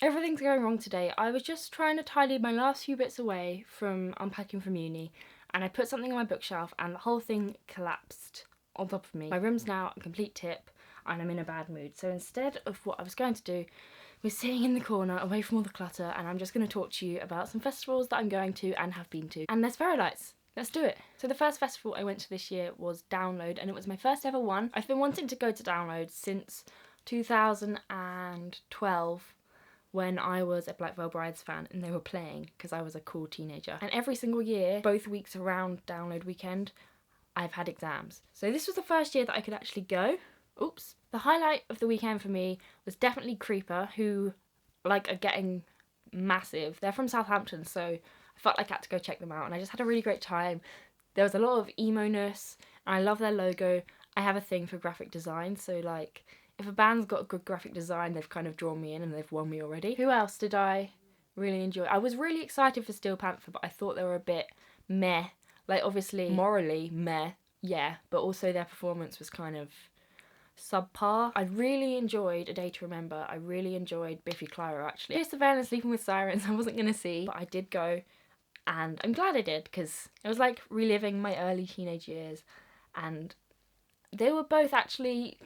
Everything's going wrong today. I was just trying to tidy my last few bits away from unpacking from uni, and I put something on my bookshelf and the whole thing collapsed on top of me. My room's now a complete tip and I'm in a bad mood. So instead of what I was going to do, we're sitting in the corner away from all the clutter, and I'm just going to talk to you about some festivals that I'm going to and have been to. And there's fairy lights. Let's do it. So the first festival I went to this year was Download, and it was my first ever one. I've been wanting to go to Download since 2012, when I was a Black Veil Brides fan and they were playing because I was a cool teenager. And every single year, both weeks around Download weekend, I've had exams. So this was the first year that I could actually go. Oops. The highlight of the weekend for me was definitely Creeper, who are getting massive. They're from Southampton, so I felt like I had to go check them out, and I just had a really great time. There was a lot of emo-ness, and I love their logo. I have a thing for graphic design, so if a band's got a good graphic design, they've kind of drawn me in and they've won me already. Who else did I really enjoy? I was really excited for Steel Panther, but I thought they were a bit meh. Obviously, morally, meh, yeah, but also their performance was kind of subpar. I really enjoyed A Day to Remember. I really enjoyed Biffy Clyro, actually. Fear Surveillance, Sleeping with Sirens, I wasn't going to see, but I did go, and I'm glad I did, because it was like reliving my early teenage years, and they were both actually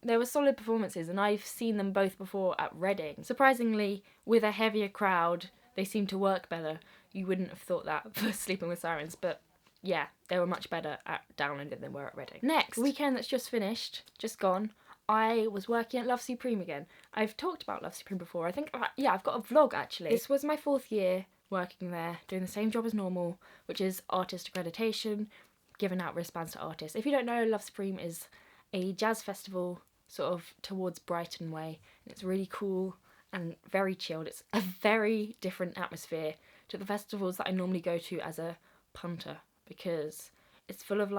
they were solid performances, and I've seen them both before at Reading. Surprisingly, with a heavier crowd, they seemed to work better. You wouldn't have thought that for Sleeping with Sirens, but yeah, they were much better at Download than they were at Reading. Next, weekend that's just finished, just gone, I was working at Love Supreme again. I've talked about Love Supreme before. I think, yeah, I've got a vlog actually. This was my 4th year working there, doing the same job as normal, which is artist accreditation, giving out wristbands to artists. If you don't know, Love Supreme is a jazz festival sort of towards Brighton way, and it's really cool and very chilled. It's a very different atmosphere to the festivals that I normally go to as a punter, because it's full of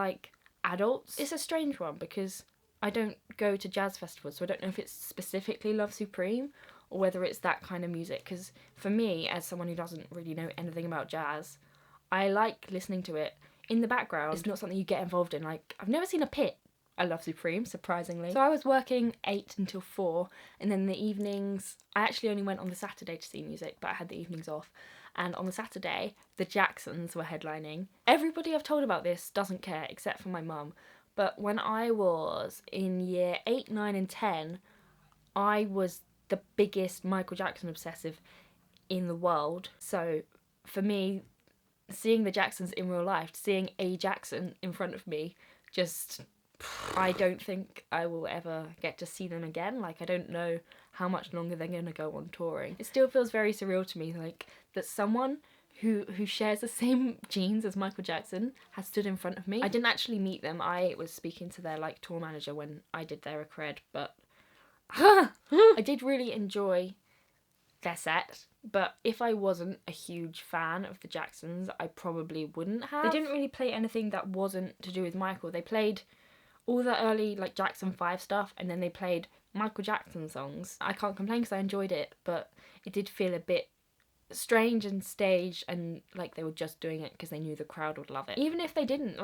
adults. It's a strange one because I don't go to jazz festivals, so I don't know if it's specifically Love Supreme or whether it's that kind of music, because for me, as someone who doesn't really know anything about jazz, I like listening to it in the background. It's not something you get involved in. I've never seen a pit at Love Supreme, surprisingly. So I was working 8 until 4, and then the evenings, I actually only went on the Saturday to see music, but I had the evenings off. And on the Saturday, the Jacksons were headlining. Everybody I've told about this doesn't care, except for my mum. But when I was in year 8, 9, and 10, I was the biggest Michael Jackson obsessive in the world. So for me, seeing the Jacksons in real life, seeing a Jackson in front of me, I don't think I will ever get to see them again. I don't know how much longer they're going to go on touring. It still feels very surreal to me, that someone who shares the same genes as Michael Jackson has stood in front of me. I didn't actually meet them. I was speaking to their tour manager when I did their accred, but I did really enjoy their set. But if I wasn't a huge fan of the Jacksons, I probably wouldn't have. They didn't really play anything that wasn't to do with Michael. They played all the early Jackson 5 stuff, and then they played Michael Jackson songs. I can't complain because I enjoyed it, but it did feel a bit strange and staged, and they were just doing it because they knew the crowd would love it. Even if they didn't,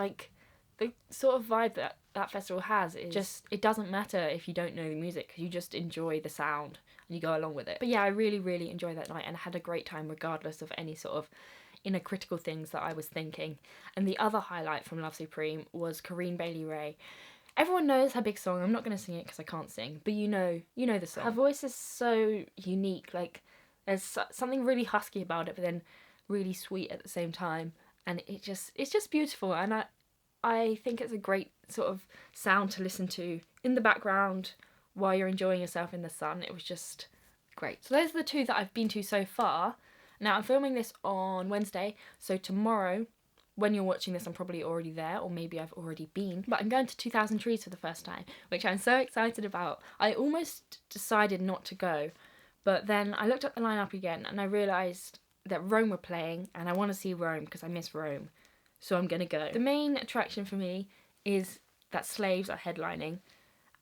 the sort of vibe that festival has is just, it doesn't matter if you don't know the music, because you just enjoy the sound and you go along with it. But yeah, I really, really enjoyed that night and had a great time regardless of any sort of inner critical things that I was thinking. And the other highlight from Love Supreme was Corinne Bailey Rae. Everyone knows her big song. I'm not going to sing it because I can't sing, but you know the song. Her voice is so unique. There's something really husky about it, but then really sweet at the same time, and it's just beautiful. And I think it's a great sort of sound to listen to in the background while you're enjoying yourself in the sun. It was just great. So those are the 2 that I've been to so far. Now I'm filming this on Wednesday, so tomorrow, when you're watching this, I'm probably already there, or maybe I've already been. But I'm going to 2000 Trees for the first time, which I'm so excited about. I almost decided not to go, but then I looked up the lineup again and I realised that Rome were playing, and I want to see Rome because I miss Rome. So I'm going to go. The main attraction for me is that Slaves are headlining,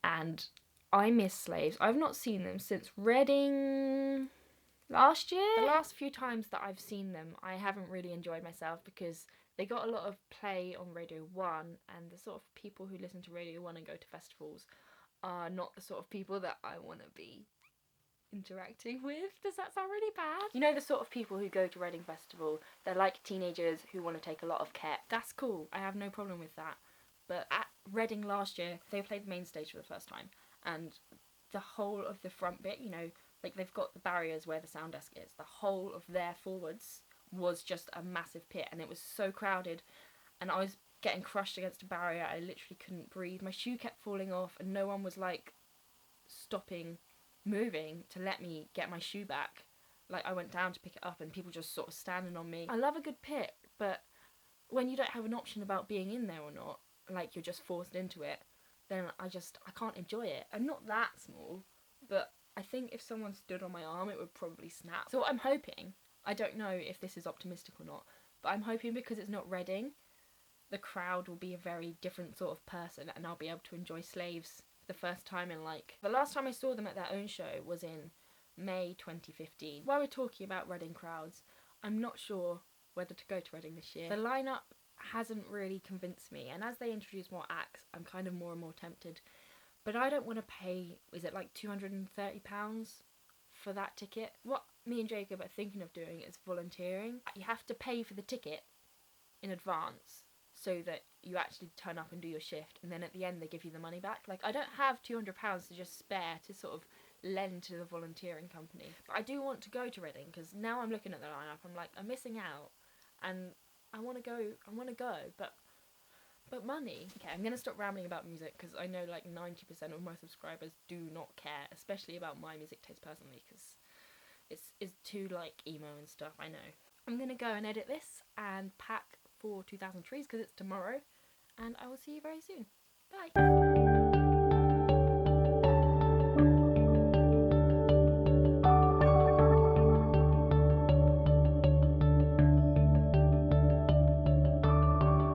and I miss Slaves. I've not seen them since Reading last year. The last few times that I've seen them, I haven't really enjoyed myself because they got a lot of play on Radio 1, and the sort of people who listen to Radio 1 and go to festivals are not the sort of people that I want to be interacting with. Does that sound really bad? You know the sort of people who go to Reading Festival, they're like teenagers who want to take a lot of care. That's cool, I have no problem with that. But at Reading last year, they played the main stage for the first time, and the whole of the front bit, you know, like they've got the barriers where the sound desk is, the whole of their forwards was just a massive pit, and it was so crowded, and I was getting crushed against a barrier. I literally couldn't breathe. My shoe kept falling off, and no one was like stopping moving to let me get my shoe back. Like, I went down to pick it up and people just sort of standing on me. I love a good pit, but when you don't have an option about being in there or not, like you're just forced into it, then I can't enjoy it. I'm not that small, but I think if someone stood on my arm, it would probably snap. So what I'm hoping, I don't know if this is optimistic or not, but I'm hoping because it's not Reading, the crowd will be a very different sort of person, and I'll be able to enjoy Slaves for the first time in like... The last time I saw them at their own show was in May 2015. While we're talking about Reading crowds, I'm not sure whether to go to Reading this year. The lineup hasn't really convinced me, and as they introduce more acts, I'm kind of more and more tempted. But I don't want to pay, is it like £230 for that ticket? What me and Jacob are thinking of doing is volunteering. You have to pay for the ticket in advance so that you actually turn up and do your shift, and then at the end they give you the money back. Like, I don't have £200 to just spare to sort of lend to the volunteering company. But I do want to go to Reading, because now I'm looking at the lineup, I'm like, I'm missing out, and I want to go, but money. Okay, I'm going to stop rambling about music, because I know like 90% of my subscribers do not care, especially about my music taste personally, because it's too like emo and stuff, I know. I'm going to go and edit this and pack for 2000 Trees because it's tomorrow, and I will see you very soon. Bye!